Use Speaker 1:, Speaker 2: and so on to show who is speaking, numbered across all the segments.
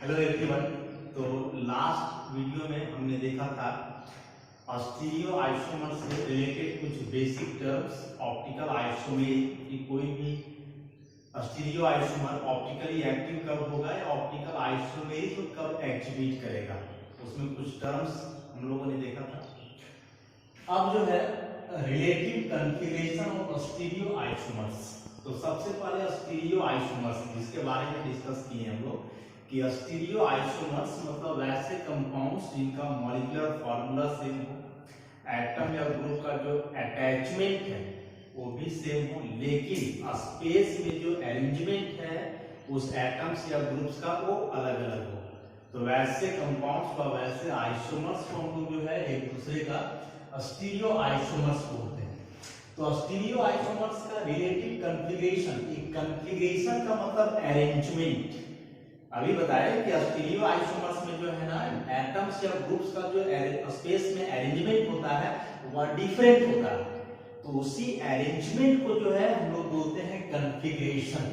Speaker 1: Hello everyone. तो last video में हमने देखा था स्टीरियो आइसोमर से रिलेटेड कुछ बेसिक टर्म्स। ऑप्टिकल आइसोमेर की कोई भी स्टीरियो आइसोमर ऑप्टिकली एक्टिव कब होगा या ऑप्टिकल आइसोमेरिज्म कब एक्टिवेट करेगा, उसमें कुछ टर्म्स हम लोगों ने देखा था। अब जो है relative configuration of stereo isomers. तो सबसे पहले स्टीरियो आइसोमर्स जिसके बारे में डिस्कस किए हम लोग कि स्टीरियो आइसोमर्स मतलब वैसे कंपाउंड्स जिनका मॉलिक्यूलर फार्मूला सेम हो, एटम या ग्रुप का जो अटैचमेंट है वो भी सेम हो, लेकिन स्पेस में जो अरेंजमेंट है उस एटम्स या ग्रुप्स का वो अलग अलग हो। तो वैसे कंपाउंड्स का वैसे आइसोमर्स को हम लोग जो है एक दूसरे का स्टीरियो आइसोमर्स बोलते हैं। तो स्टीरियो आइसोमर्स का रिलेटिव कॉन्फ़िगरेशन, एक कॉन्फ़िगरेशन का मतलब अरेंजमेंट। अभी बताया कि स्टीरियो आइसोमर्स में जो है ना एटम्स या ग्रुप्स का जो स्पेस में अरेंजमेंट होता है वह डिफरेंट होता है। तो उसी अरेंजमेंट को जो है हम लोग बोलते हैं कॉन्फ़िगरेशन।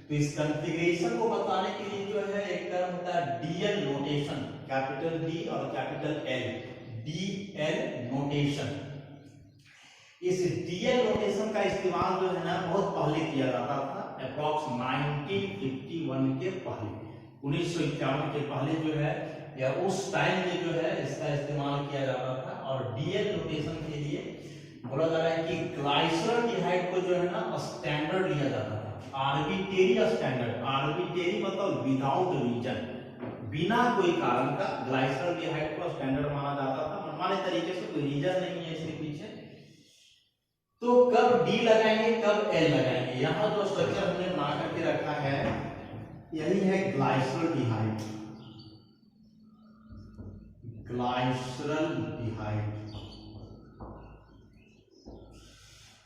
Speaker 1: तो इस कॉन्फ़िगरेशन को बताने के लिए जो है एक टर्म होता है डीएल नोटेशन, कैपिटल डी और कैपिटल एल, डीएल नोटेशन। इस डीएल नोटेशन का इस्तेमाल जो है ना बहुत पहले किया जाता था, अप्रॉक्स 1951 के पहले, 1951 के पहले जो है या उस टाइम में जो है इसका इस्तेमाल किया जाता था। और डीएल नोटेशन के लिए बोला जा रहा है कि ग्लाइसरॉल्डिहाइड को जो है ना स्टैंडर्ड लिया जाता था, आर्बिट्रेरी स्टैंडर्ड। आर्बिट्रेरी मतलब विदाउट रीजन, बिना कोई कारण का ग्लाइसरॉल्डिहाइड को स्टैंडर्ड माना जाता था, मनमाने तरीके से, कोई रीजन नहीं है इसके पीछे। तो कब डी लगाएंगे कब एल लगाएंगे, यहां जो स्ट्रक्चर हमने बना करके रखा है यही है ग्लाइसरॉल्डिहाइड। ग्लाइसरॉल्डिहाइड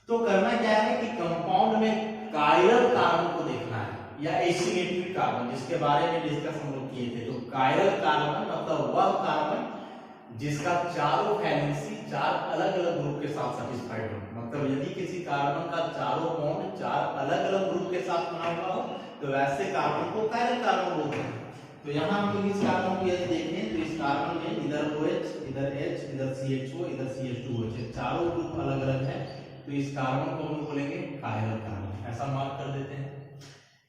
Speaker 1: तो करना क्या है कि कंपाउंड में कायरल कार्बन को देखना है या एसिमेट्रिक कार्बन, जिसके बारे में डिस्कस हम लोग किए थे। तो कायरल कार्बन मतलब वह कार्बन जिसका चारों वैलेंसी चार अलग अलग ग्रुप के साथ सैटिस्फाइड हो। मतलब यदि किसी कार्बन का चारों बॉन्ड चार अलग अलग ग्रुप के साथ बना हुआ हो तो वैसे कार्बन को कायरल कार्बन बोलते हैं। तो यहाँ हम लोग इस कार्बन को यदि देखें तो इस कार्बन में इधर OH, इधर H, इधर CHO, इधर CH2OH, चारों ग्रुप अलग अलग है। तो इस कार्बन को हम बोलेंगे कायरल कार्बन, ऐसा मार्क कर देते हैं।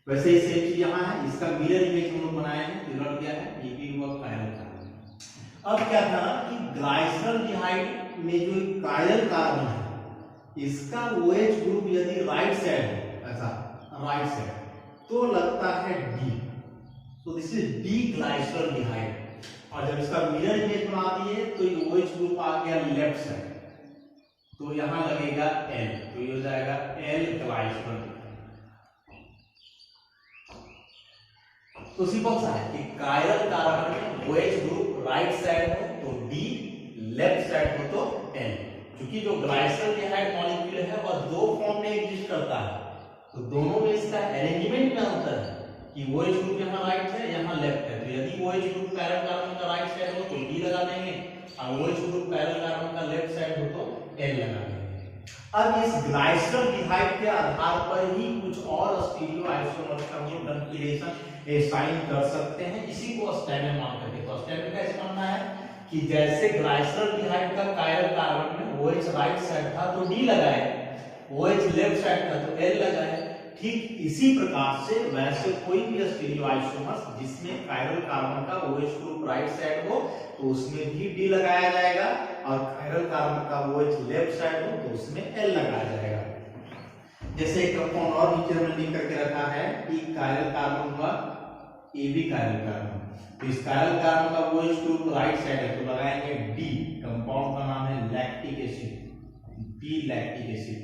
Speaker 1: वैसे ही सेम चीज यहाँ है, इसका मिरर इमेज हम लोग बनाए हैं, मिरर क्या है, ये भी हुआ कायरल कार्बन। अब क्या था कि ग्लाइसरॉल्डिहाइड में जो कायरल कार्बन है इसका OH ग्रुप यदि राइट साइड है, ऐसा राइट साइड, तो लगता है D। तो दिस इज डी ग्लाइसरॉल्डिहाइड। और जब इसका मिरर इमेज बना दिए तो ये OH ग्रुप आ गया लेफ्ट साइड, तो यहां लगेगा L, तो ये हो जाएगा L ग्लाइसरॉल्डिहाइड। तो सिंपल सा है कि कायरल कार्बन में OH ग्रुप राइट साइड हो तो D, लेफ्ट साइड हो तो L। क्योंकि जो ग्लाइसरॉल्डिहाइड मॉलिक्यूल है वह दो फॉर्म में एग्जिस्ट करता है, तो दोनों में इसका अरेंजमेंट में अंतर है कि OH ग्रुप यहाँ राइट है यहाँ लेफ्ट है। तो यदि OH ग्रुप कायरल कार्बन का राइट साइड हो तो D लगा देंगे, और OH ग्रुप कायरल कार्बन का लेफ्ट साइड हो तो L लगा देंगे। अब इस ग्लाइसरॉल्डिहाइड के आधार पर ही कुछ और स्टीरियो आइसोमर्स का हम कॉन्फ़िगरेशन असाइन कर सकते हैं, इसी को स्टैंडर्ड मान करके। तो स्टैंडर्ड कैसे मानना है कि जैसे ग्लाइसरॉल्डिहाइड का कायरल कार्बन में OH राइट साइड था तो D लगाए, OH लेफ्ट साइड था तो L लगाए। ठीक इसी प्रकार से वैसे कोई भी स्टीरियो आइसोमर्स जिसमें कायरल कार्बन का OH ग्रुप राइट साइड हो तो उसमें भी D लगाया जाएगा, और कायरल कार्बन का OH लेफ्ट साइड हो तो उसमें L लगाया जाएगा। जैसे एक कंपाउंड और नीचे हमने लिख करके रखा है कि कायरल कार्बन हुआ AB कायरल कार्बन, तो इस कायरल कार्बन का OH ग्रुप राइट साइड है तो लगाएंगे D, कंपाउंड का नाम है lactic acid, D lactic acid.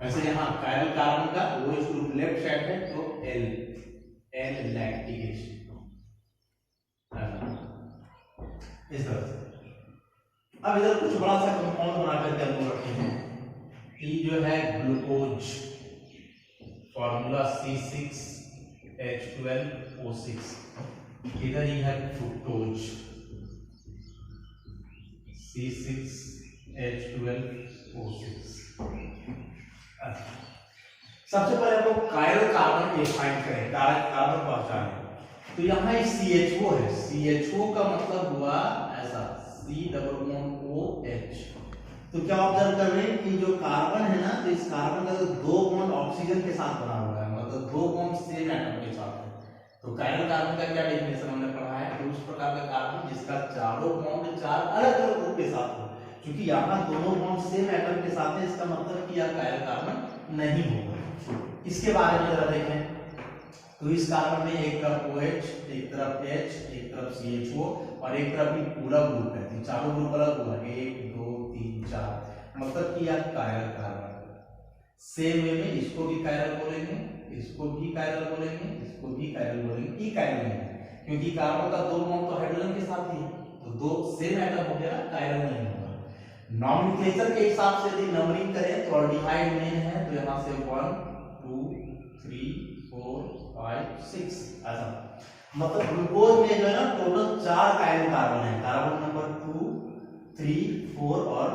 Speaker 1: वैसे यहाँ कायरल कार्बन का OH ग्रुप लेफ्ट साइड है तो L, L लैक्टिक एसिड। इस तरह से अब इधर कुछ बड़ा सा कंपाउंड बना करके हम लोग रखे हैं, ये जो है ग्लूकोज, फॉर्मूला C6H12O6, इधर ही है फ्रुक्टोज, C6H12O6। सबसे पहले हम लोग कायरल कार्बन डिफाइन करें, कायरल कार्बन पहचानें। तो यहाँ एक CHO है, CHO का मतलब हुआ ऐसा COOH। तो क्या ऑब्जर्व कर रहे हैं कि जो कार्बन है ना, तो इस कार्बन का जो 2 बॉन्ड ऑक्सीजन के साथ बना हुआ है, मतलब 2 बॉन्ड सेम एटम के साथ है। तो कायरल कार्बन का क्या डेफिनेशन हमने पढ़ा है कि उस प्रकार का कार्बन जिसका चारों बॉन्ड 4 अलग अलग ग्रुप के साथ हो। क्योंकि यहाँ दोनों बॉन्ड सेम एटम के साथ है, इसका मतलब कि यह कायरल कार्बन नहीं होगा। इसके बारे में जरा देखें। तो इस कार्बन में एक तरफ OH, एक तरफ H, एक तरफ CHO और एक तरफ भी पूरा ग्रुप है। तो चारों ग्रुप अलग हुआ, 1 2 3 4, मतलब कि यह कायरल कार्बन। सेम वे में इसको भी कायरल बोलेंगे, इसको भी कायरल बोलेंगे, इसको भी कायरल बोलेंगे। ई कायरल नहीं, क्योंकि कार्बन का 2 बॉन्ड तो हाइड्रोजन के साथ ही है, तो 2 सेम एटम हो गया, कायरल नहीं होगा। नॉमेनक्लेचर के हिसाब से यदि नंबरिंग करें तो अल्डिहाइड मेन है, तो यहां से 1 2 3 4 5 6 ऐसा। मतलब ग्लूकोज में जो है ना टोटल 4 कायरल कार्बन है, कार्बन नंबर 2 3 4 और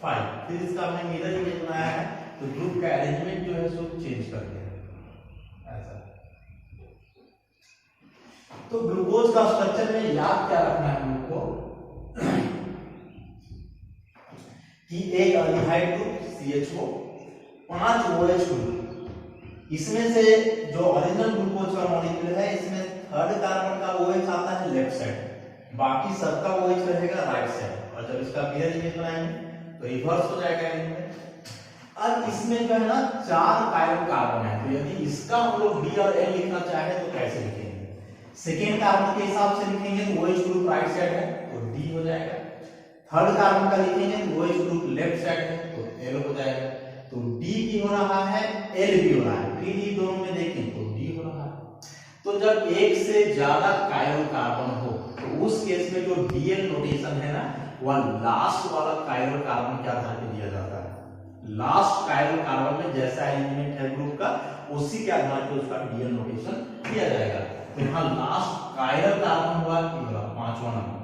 Speaker 1: 5। फिर इसका हमने मिरर इमेज बनाया है, तो ग्रुप का अरेंजमेंट जो है सो चेंज कर दिया ऐसा। तो ग्लूकोज का स्ट्रक्चर में याद क्या रखना है हम लोग को कि एक aldehyde group CHO, 5 OH group. इसमें से जो ओरिजिनल ग्लूकोज का मॉलिक्यूल है, इसमें थर्ड कार्बन का OH आता है लेफ्ट साइड, बाकी सबका OH रहेगा राइट साइड। और जब इसका मिरर इमेज बनाएंगे तो रिवर्स हो जाएगा इनमें। अब इसमें जो है ना 4 कायरल कार्बन है, तो यदि इसका हम लोग D और L लिखना चाहे तो कैसे लिखेंगे? सेकेंड कार्बन के हिसाब से लिखेंगे तो OH ग्रुप राइट साइड है तो D हो जाएगा। थर्ड कार्बन का लिखेंगे तो OH ग्रुप लेफ्ट साइड है तो L हो जाएगा। तो D भी हो रहा है, L भी हो रहा है, D दोनों में देखें तो D हो रहा है। तो जब एक से ज्यादा कायरल कार्बन हो तो उस केस में जो DL नोटेशन है ना, वह लास्ट वाला कायरल कार्बन के आधार पर दिया जाता है। लास्ट कायरल कार्बन में जैसा अरेंजमेंट है ग्रुप का, उसी के आधार पर उसका DL नोटेशन दिया जाएगा। तो यहाँ लास्ट कायरल कार्बन हुआ 5वां नंबर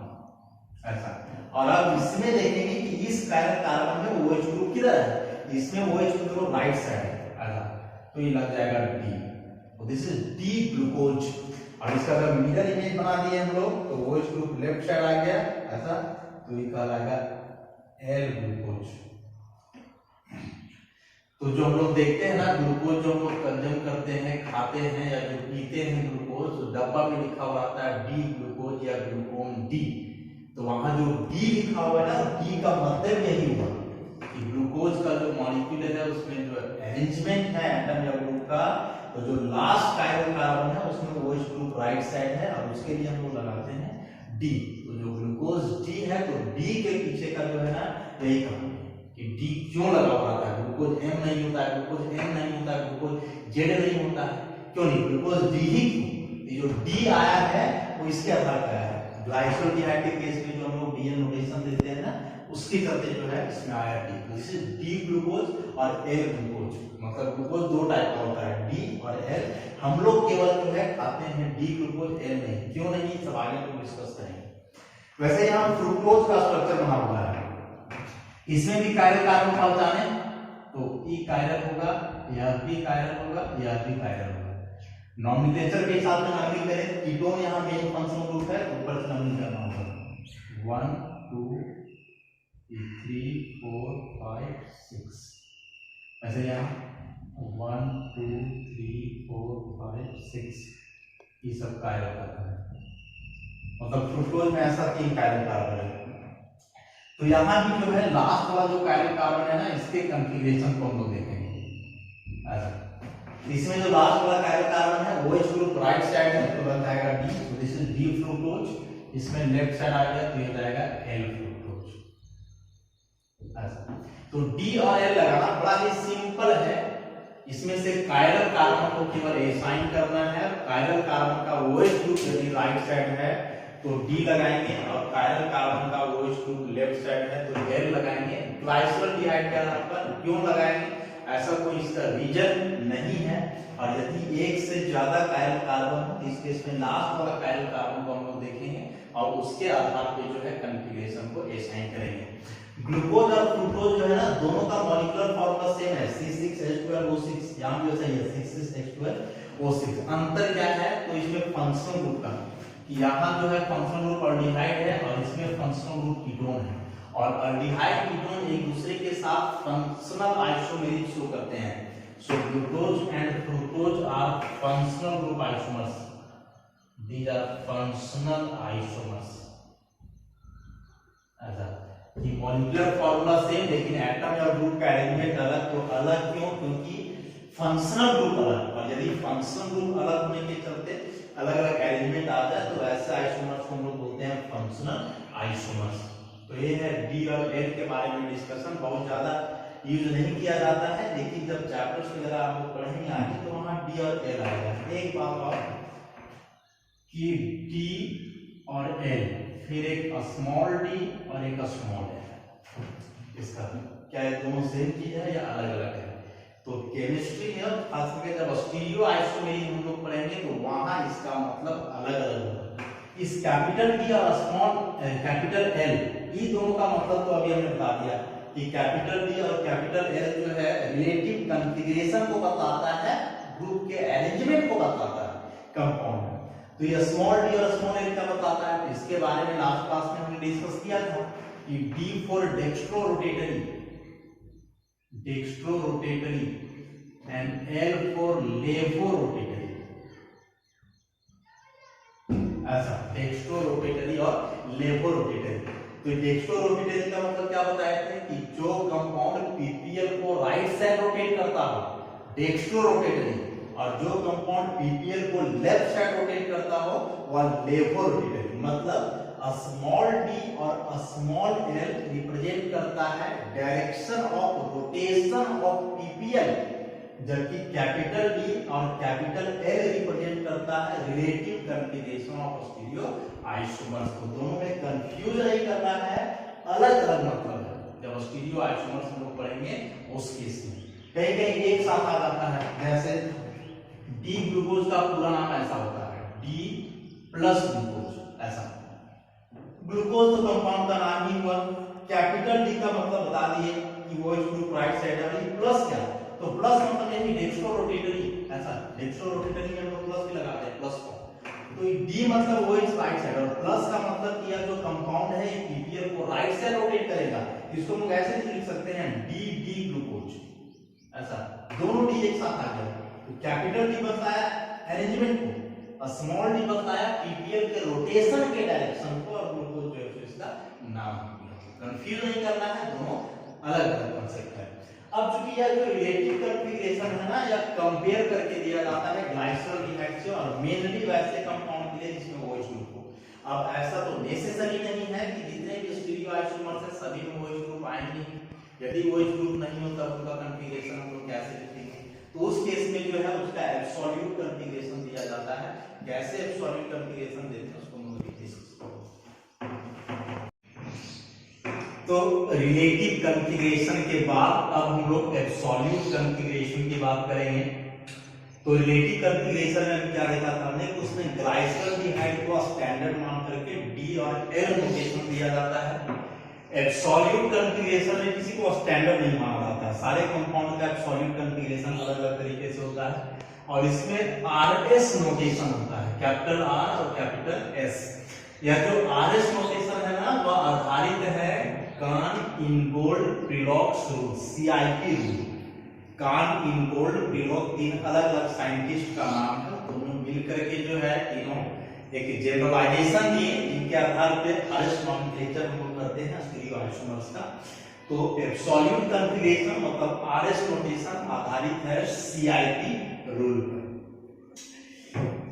Speaker 1: ऐसा। और अब इसमें देखेंगे कि इस कायरल कार्बन में OH ग्रुप किधर है, इसमें OH ग्रुप राइट साइड है ऐसा, तो ये लग जाएगा D। तो दिस इज D ग्लूकोज। और इसका अगर मिरर इमेज बना दिए हम लोग तो OH ग्रुप लेफ्ट साइड आ गया ऐसा, तो ये कहलाएगा L ग्लूकोज। तो जो हम लोग देखते हैं ना ग्लूकोज जो हम लोग कंज्यूम करते हैं, खाते हैं या जो पीते हैं ग्लूकोज, तो डब्बा में लिखा हुआ आता है D ग्लूकोज या ग्लूकोन D। तो वहां जो D लिखा हुआ है ना, D का मतलब यही हुआ कि ग्लूकोज का जो मॉलिक्यूल है उसमें जो अरेंजमेंट है एटम या ग्रुप का, तो जो लास्ट कायरल कार्बन है उसमें OH ग्रुप राइट साइड है और उसके लिए हम लोग लगाते हैं D। तो जो ग्लूकोज D है तो D के पीछे का जो है ना यही कहानी कि D क्यों लगा हुआ था। ग्लूकोज M नहीं होता है, ग्लूकोज N नहीं होता है, ग्लूकोज Z नहीं होता है, क्यों नहीं, ग्लूकोज D ही क्यों। ये जो D आया है वो इसके आधार पर आया है। ग्लाइकोल्डिहाइड के केस में जो हम लोग DL नोटेशन देते हैं ना, उसके चलते जो है इसमें आया D। This is D glucose और L ग्लूकोज। मतलब ग्लूकोज 2 टाइप का होता है, D और L। हम लोग केवल जो है खाते हैं D ग्लूकोज, L नहीं। क्यों नहीं, सब आगे हम डिस्कस करेंगे। वैसे यहाँ फ्रुक्टोज का स्ट्रक्चर बना हुआ है, इसमें भी कायरल कार्बन पहचाने तो ई कायरल होगा, यह भी कायरल होगा, यह भी कायरल होगा। नॉमेनक्लेचर के हिसाब से नंबरिंग करें, कीटोन यहाँ मेन फंक्शनल ग्रुप है, ऊपर से नंबरिंग करना होगा 1 2 3 4 5 6। ऐसे यहाँ 1 2 3 4 5 6 ये सब कायरल कार्बन है। मतलब फ्रुक्टोज में ऐसा 3 कायरल कार्बन है। तो यहाँ भी जो है लास्ट वाला जो कायरल कार्बन है ना, इसके कॉन्फ़िगरेशन को हम लोग देखेंगे ऐसा। इसमें जो लास्ट वाला कायरल कार्बन है OH ग्रुप राइट साइड है तो बन जाएगा D। तो दिस इज D फ्रुक्टोज। इसमें लेफ्ट साइड आ गया तो ये हो जाएगा L फ्रुक्टोज ऐसा। तो D और L लगाना बड़ा ही सिंपल है। इसमें से कायरल कार्बन को केवल असाइन करना है। कायरल कार्बन का OH ग्रुप यदि राइट साइड है तो D लगाएंगे, और कायरल कार्बन का OH ग्रुप लेफ्ट साइड है तो L लगाएंगे। ग्लाइकोल्डिहाइड के आधार पर क्यों लगाएंगे, ऐसा कोई इसका रीजन नहीं है। और यदि एक से ज्यादा कायरल कार्बन हो तो इस केस में लास्ट वाला कायरल कार्बन को हम लोग देखेंगे और उसके आधार पे जो है कॉन्फ़िगरेशन को असाइन करेंगे। ग्लूकोज और फ्रुक्टोज जो है ना, दोनों का मॉलिक्यूलर फॉर्मूला सेम है, C6H12O6। यहाँ भी वैसा ही है, C6H12 O6। अंतर क्या है, तो इसमें फंक्शनल ग्रुप का, यहाँ जो है फंक्शनल ग्रुप अल्डिहाइड है और इसमें फंक्शनल ग्रुप कीटोन है, और अल्डिहाइड कीटोन एक दूसरे के साथ फंक्शनल आइसोमेरिक शो करते हैं। So glucose and fructose are functional group isomers, these are functional isomers. ऐसा कि मॉलिक्यूलर फार्मूला सेम लेकिन एटम या ग्रुप का अरेंजमेंट अलग। तो अलग क्यों, क्योंकि फंक्शनल ग्रुप अलग, और यदि फंक्शनल ग्रुप अलग होने के चलते अलग अलग अरेंजमेंट आ जाए तो ऐसे आइसोमर्स को हम लोग बोलते हैं फंक्शनल आइसोमर्स। तो ये है डी और एल के बारे में डिस्कशन, बहुत ज्यादा यूज नहीं किया जाता है, लेकिन जब चैप्टर्स वगैरह आप लोग पढ़ेंगे आगे तो वहां डी और एल आएगा। एक बात और कि डी और एल, फिर एक स्मॉल डी और एक स्मॉल एल, इसका क्या है, दोनों सेम चीज है या अलग अलग है। तो केमिस्ट्री में खास करके जब स्टीरियो आइसोमेरिक हम लोग पढ़ेंगे तो वहां इसका मतलब अलग अलग होगा। इस कैपिटल डी और स्मॉल कैपिटल एल, ये दोनों का मतलब तो अभी हमने बता दिया कि कैपिटल डी और कैपिटल एल जो है रिलेटिव कॉन्फ़िगरेशन को बताता है, ग्रुप के अरेंजमेंट को बताता है कंपाउंड में। तो ये स्मॉल डी और स्मॉल एल क्या बताता है, तो इसके बारे में लास्ट क्लास में हमने डिस्कस किया था कि D for dextro rotatory and L for levo rotatory, ऐसा डेक्स्ट्रो रोटेटरी और लेवो रोटेटरी। तो डेक्स्ट्रो रोटेटरी का मतलब क्या बताए थे कि जो कंपाउंड पीपीएल को राइट साइड रोटेट करता हो डेक्स्ट्रो रोटेटरी, और जो कंपाउंड पीपीएल को लेफ्ट साइड रोटेट करता हो वह लेवो रोटेटरी। मतलब स्मॉल डी और स्मॉल एल रिप्रेजेंट करता है direction of rotation of PPL, जबकि कैपिटल डी और कैपिटल एल रिप्रेजेंट करता है relative configuration of stereo isomers. तो दोनों में कंफ्यूज नहीं करना है, अलग अलग मतलब है। जब स्टीरियो आइसोमर्स हम लोग पढ़ेंगे उस केस में कहीं कहीं एक साथ आ जाता है, जैसे डी ग्लूकोज का पूरा नाम ऐसा होता है डी प्लस ग्लूकोज, ऐसा ग्लूकोज तो कंपाउंड का नाम ही हुआ। कैपिटल डी का मतलब बता दिए कि वो ग्रुप राइट साइड है, प्लस क्या, तो प्लस मतलब ये डेक्स्ट्रो रोटेटरी, ऐसा डेक्स्ट्रो रोटेटरी में हम लोग प्लस भी लगाते हैं प्लस को। तो डी मतलब वो इस राइट साइड, और प्लस का मतलब कि यह जो कंपाउंड है ये पीपीएल को राइट साइड रोटेट करेगा। इसको हम लोग ऐसे लिख सकते हैं डी डी ग्लूकोज, ऐसा दोनों डी एक साथ आ गए। तो कैपिटल डी बताया अरेंजमेंट को, स्मॉल डी बताया पीपीएल के रोटेशन के डायरेक्शन को, और ग्लूकोज जो है इसका नाम। कंफ्यूज नहीं करना है, दोनों अलग अलग कांसेप्ट है। अब चूंकि यह जो रिलेटिव कॉन्फ़िगरेशन है ना, यह कंपेयर करके दिया जाता है ग्लाइसोलिहाइड से, और मेनली वैसे कंपाउंड के लिए जिसमें OH ग्रुप हो। अब ऐसा तो नेसेसरी नहीं है कि जितने भी स्टीरियो आइसोमर्स है सभी में OH ग्रुप आएंगे। यदि OH ग्रुप नहीं हो तब उनका कॉन्फ़िगरेशन हम लोग कैसे लिखेंगे, तो उस केस में जो है उसका एब्सोल्यूट कॉन्फ़िगरेशन दिया जाता है। कैसे एब्सोल्यूट कॉन्फ़िगरेशन देते हैं उसको हम लोग डिस्कस करेंगे। तो रिलेटिव कॉन्फ़िगरेशन के बाद अब हम लोग एब्सोल्यूट कॉन्फ़िगरेशन की बात करेंगे। तो रिलेटिव कॉन्फ़िगरेशन में क्या देखा था हमने, उसमें ग्लाइसोलिहाइड को स्टैंडर्ड मान करके डी और एल नोटेशन दिया जाता है। एब्सोल्यूट कॉन्फ़िगरेशन में किसी को स्टैंडर्ड नहीं माना जाता है, सारे कंपाउंड का एब्सोल्यूट कॉन्फ़िगरेशन अलग अलग तरीके से होता है, और इसमें आरएस नोटेशन होता है, कैपिटल आर और कैपिटल एस। यह जो आरएस नोटेशन है ना, वह आधारित है कान-इनगोल्ड प्रिलॉक्स रूल, सीआईपी रूल। कान-इनगोल्ड प्रिलॉक तीन अलग अलग साइंटिस्ट का नाम है, दोनों मिलकर के जो है तीनों एक जनरलाइजेशन दिए जिनके आधार पे आरएस नोमेनक्लेचर हम लोग करते हैं स्टीरियो आइसोमर्स का। तो एब्सोल्यूट कॉन्फ़िगरेशन मतलब आरएस नोटेशन आधारित है सीआईपी रूल पर।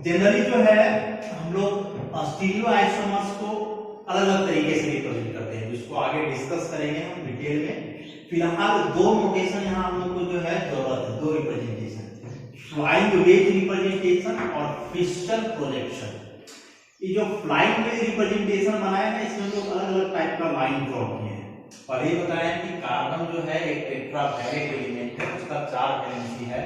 Speaker 1: जनरली जो है हम लोग स्टीरियो आइसोमर्स को अलग अलग तरीके से रिप्रेजेंट करते हैं, जिसको आगे डिस्कस करेंगे हम डिटेल में। फिलहाल दो नोटेशन यहाँ हम लोग को जो है जरूरत है, दो रिप्रेजेंटेशन, फ्लाइंग वेज रिप्रेजेंटेशन और फिशर प्रोजेक्शन। ये जो फ्लाइंग वेज रिप्रेजेंटेशन बनाया है इसमें लोग अलग अलग टाइप का लाइन ड्रॉ किए हैं। और ये बताया कि कार्बन जो है एक टेट्रावैलेंट एलिमेंट है, उसका 4 वैलेंसी है,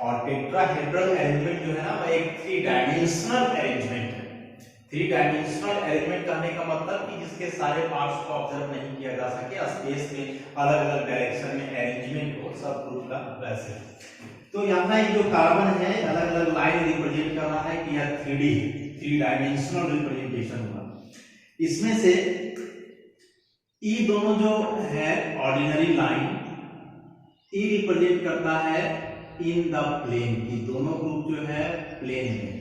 Speaker 1: और टेट्राहेड्रल अरेंजमेंट जो है ना वह एक 3 डायमेंशनल अरेंजमेंट है। 3 डायमेंशनल अरेंजमेंट करने का मतलब कि जिसके सारे पार्ट्स को ऑब्जर्व नहीं किया जा सके, स्पेस में अलग अलग डायरेक्शन में अरेंजमेंट हो सब ग्रुप का वैसे। तो यहाँ ये जो कार्बन है अलग अलग लाइन रिप्रेजेंट कर रहा है कि यह 3D 3 डायमेंशनल रिप्रेजेंटेशन हुआ। इसमें से ई दोनों जो है ऑर्डिनरी लाइन ई रिप्रेजेंट करता है इन द प्लेन की, दोनों ग्रुप जो है प्लेन में।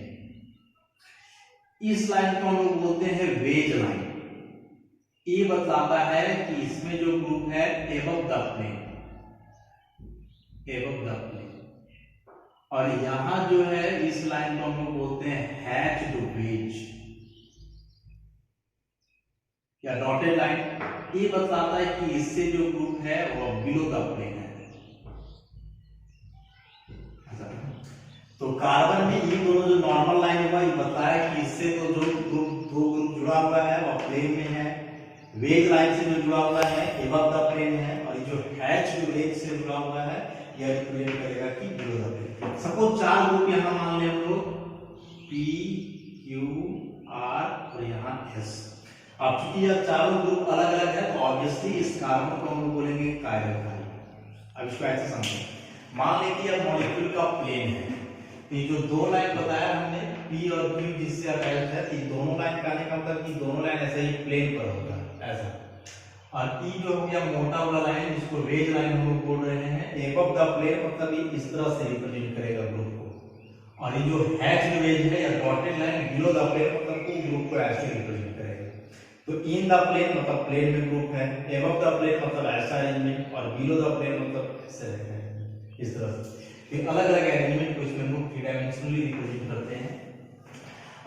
Speaker 1: इस लाइन को हम लोग बोलते हैं वेज लाइन। ये बतलाता है कि इसमें जो ग्रुप है above the plane, above the plane. और यहां जो है इस लाइन को हम लोग बोलते हैं हैच्ड वेज या डॉटेड लाइन। ये बतलाता है कि इससे जो ग्रुप है वो बिलो द प्लेन है। तो कार्बन में ये दोनों जो नॉर्मल लाइन हुआ ये बताया कि इससे तो जो दो ग्रुप जुड़ा हुआ है वो प्लेन में है, वेज लाइन से जो जुड़ा हुआ है एबव द प्लेन है, और ये जो हैच्ड वेज से जुड़ा हुआ है यह रिप्रेजेंट करेगा कि below the plane. Suppose 4 group यहां मान लें हम लोग P Q R और यहां S। अब चूंकि यह चारों ग्रुप अलग अलग है तो ऑब्वियसली इस कार्बन को हम बोलेंगे कायरल कार्बन। अब इसको ऐसे समझें, मान लें कि यह मॉलिक्यूल का प्लेन है, तो ये जो दो लाइन बताया हमने P और Q जिससे अटैच है, तो दोनों लाइन कहने का मतलब कि दोनों लाइन ऐसे ही प्लेन पर होगा ऐसा। और E जो हो गया मोटा वाला लाइन जिसको वेज लाइन हम लोग बोल रहे हैं, एबव द प्लेन मतलब ये इस तरह से रिप्रेजेंट करेगा ग्रुप को। और ये जो हैच्ड वेज है या dotted line below the plane मतलब को ग्रुप को ऐसे रिप्रेजेंट करेगा। तो इन द प्लेन मतलब प्लेन में ग्रुप है, एबव द प्लेन मतलब ऐसा अरेंजमेंट, और बिलो द प्लेन मतलब ऐसे रहेगा इस तरह से। फिर अलग अलग एरेंजमेंट को इसमें हम लोग 3 डायमेंशनली रिप्रेजेंट करते हैं।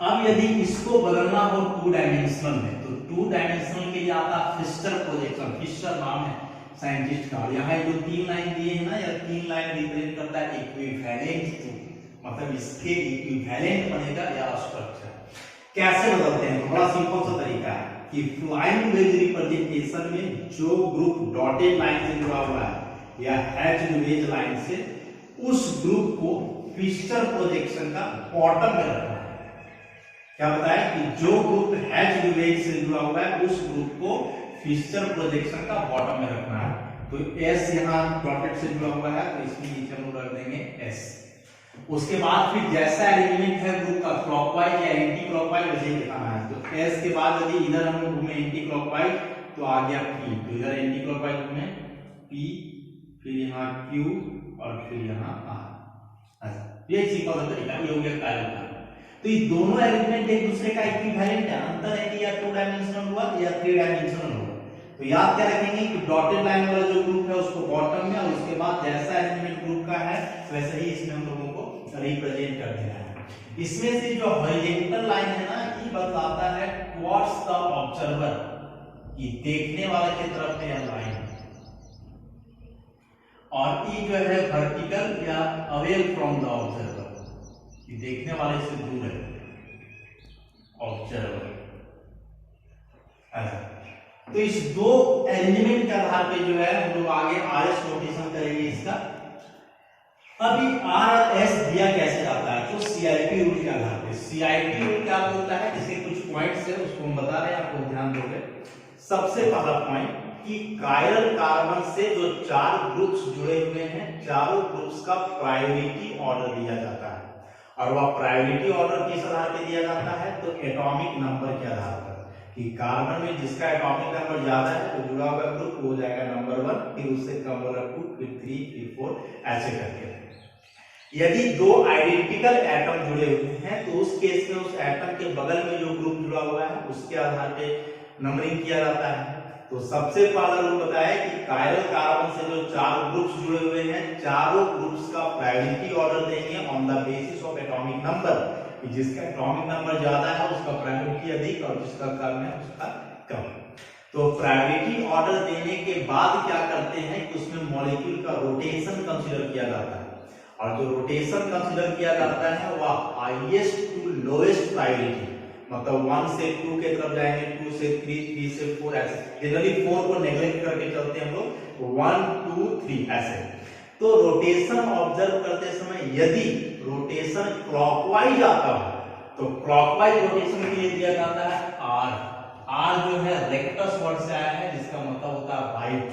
Speaker 1: अब यदि इसको बदलना हो 2 डायमेंशनल में, तो 2 डायमेंशनल के लिए आता फिशर प्रोजेक्शन। फिशर नाम है साइंटिस्ट का। यहाँ जो 3 लाइन दिए हैं ना, या 3 लाइन रिप्रेजेंट करता है इक्विवेलेंट टू, मतलब इसके इक्विवेलेंट बनेगा या स्ट्रक्चर। कैसे बदलते हैं? बड़ा सिंपल सा तरीका है कि फ्लाइंग वेज रिप्रेजेंटेशन में जो ग्रुप डॉटेड लाइन से जुड़ा हुआ है या हैच्ड वेज लाइन से, उस ग्रुप को फिशर प्रोजेक्शन का बॉटम में रखना है। क्या बताया कि जो ग्रुप हैच्ड वेज से जुड़ा हुआ है उस ग्रुप को फिशर प्रोजेक्शन का बॉटम में रखना है। तो S यहाँ डॉटेड से जुड़ा हुआ है तो इसमें नीचे हम रख देंगे S। उसके बाद फिर जैसा एलिमेंट है ग्रुप का क्लॉकवाइज या एंटी क्लॉकवाइज वैसे दिखाना है। तो S के बाद यदि इधर हम घूमे एंटी क्लॉकवाइज तो आ गया P, तो इधर एंटी क्लॉकवाइज घूमे P, फिर यहाँ Q और फिर यहाँ R। ये सिंपल सा तरीका, ये हो गया कायरल कार्बन। तो ये दोनों एलिमेंट एक दूसरे का इक्विवेलेंट है, अंतर है कि या 2 डायमेंशनल हुआ या 3 डायमेंशनल हुआ। तो याद क्या रखेंगे कि डॉटेड लाइन वाला जो ग्रुप है उसको बॉटम में, और उसके बाद जैसा एलिमेंट ग्रुप का है वैसे ही इसमें हम लोगों को रिप्रेजेंट कर देना है। इसमें से जो हॉरिजॉन्टल लाइन है ना, ये बताता है टुवर्ड्स द ऑब्जर्वर, ये देखने वाले की तरफ है लाइन, और ई जो है वर्टिकल या अवे फ्रॉम द ऑब्जर्वर, ये देखने वाले से दूर है ऑब्जर्वर। तो इस 2 एलिमेंट के आधार पे जो है हम लोग आगे RS नोटेशन करेंगे इसका। अभी R और S दिया कैसे जाता है? तो CIP रूल के आधार पे। CIP रूल क्या बोलता है? इसके कुछ पॉइंट्स है उसको हम बता रहे हैं, आपको ध्यान दोगे। सबसे पहला पॉइंट कि कायरल कार्बन से जो 4 ग्रुप्स जुड़े हुए हैं, चारों ग्रुप्स का प्रायोरिटी ऑर्डर दिया जाता है। और वह प्रायोरिटी ऑर्डर किस आधार पे दिया जाता है? तो एटॉमिक नंबर के आधार पर, कि कार्बन में जिसका एटॉमिक नंबर ज्यादा है तो जुड़ा हुआ ग्रुप हो जाएगा नंबर 1, फिर उससे कम वाला 2, फिर 3, फिर 4 ऐसे करके। यदि 2 आइडेंटिकल एटम जुड़े हुए हैं तो उस केस में उस एटम के बगल में जो ग्रुप जुड़ा हुआ है उसके आधार पे नंबरिंग किया जाता है। तो सबसे पहला रूल बताया कि कायरल कार्बन से जो 4 ग्रुप्स जुड़े हुए हैं, चारों ग्रुप्स का प्रायोरिटी ऑर्डर देंगे on the basis of atomic number, कि जिसका एटॉमिक नंबर ज्यादा है उसका प्रायोरिटी अधिक और जिसका कम है उसका कम। तो प्रायोरिटी ऑर्डर देने के बाद क्या करते हैं कि उसमें मॉलिक्यूल का रोटेशन कंसीडर किया जाता है, और जो रोटेशन कंसीडर किया जाता है वह हाईएस्ट टू लोएस्ट प्रायोरिटी, मतलब 1 से 2 के तरफ जाएंगे, 2 से 3, 3 से 4 ऐसे। जनरली 4 को नेग्लेक्ट करके चलते हैं हम लोग, 1 2 3 ऐसे। तो रोटेशन ऑब्जर्व करते समय यदि रोटेशन क्लॉकवाइज आता है तो क्लॉकवाइज रोटेशन के लिए दिया जाता है R। R जो है रेक्टस वर्ड से आया है जिसका मतलब होता है राइट,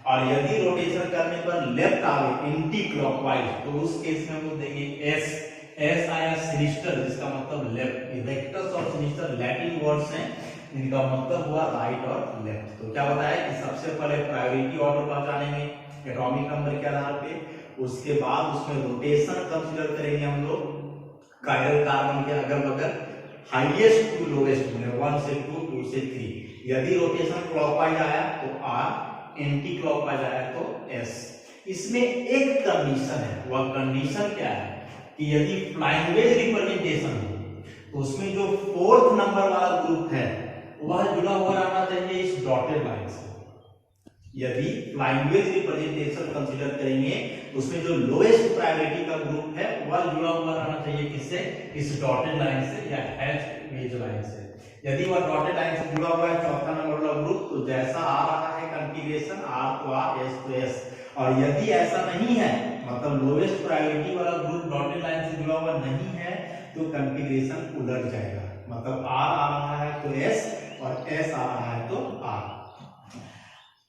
Speaker 1: और यदि रोटेशन करने पर लेफ्ट आवे एंटी क्लॉकवाइज तो उस केस में हम लोग देंगे एस। एस आया सिनिस्टर जिसका मतलब लेफ्ट। रेक्टस और सिनिस्टर लैटिन वर्ड्स हैं, इनका मतलब हुआ राइट और लेफ्ट। तो क्या बताया कि सबसे पहले प्रायोरिटी ऑर्डर पहचानेंगे एटॉमिक नंबर के आधार पे, उसके बाद उसमें रोटेशन कंसीडर करेंगे हम लोग कायरल कार्बन के अगल बगल, हाईएस्ट टू लोएस्ट में 1 से 2, 2 से 3। यदि रोटेशन क्लॉकवाइज आया तो आर, एंटी क्लॉकवाइज आया तो एस। इसमें एक कंडीशन है, वह कंडीशन क्या है कि यदि फ्लाइंग वेज रिप्रेजेंटेशन हो तो उसमें जो फोर्थ नंबर वाला ग्रुप है वह जुड़ा हुआ रहना चाहिए इस डॉटेड लाइन से। यदि फ्लाइंग वेज रिप्रेजेंटेशन कंसीडर करेंगे तो उसमें जो लोएस्ट प्रायोरिटी का ग्रुप है वह जुड़ा हुआ रहना चाहिए किससे, इस डॉटेड लाइन से या हैच वेज लाइन से। यदि वह डॉटेड लाइन से जुड़ा हुआ है चौथा नंबर वाला ग्रुप तो जैसा आ रहा है कॉन्फ़िगरेशन आर तो आर, एस तो एस। और यदि ऐसा नहीं है मतलब लोएस्ट प्रायोरिटी वाला ग्रुप डॉटेड लाइन से जुड़ा हुआ नहीं है तो कॉन्फ़िगरेशन उलट जाएगा, मतलब आर आ रहा है तो एस और एस आ रहा है तो आर।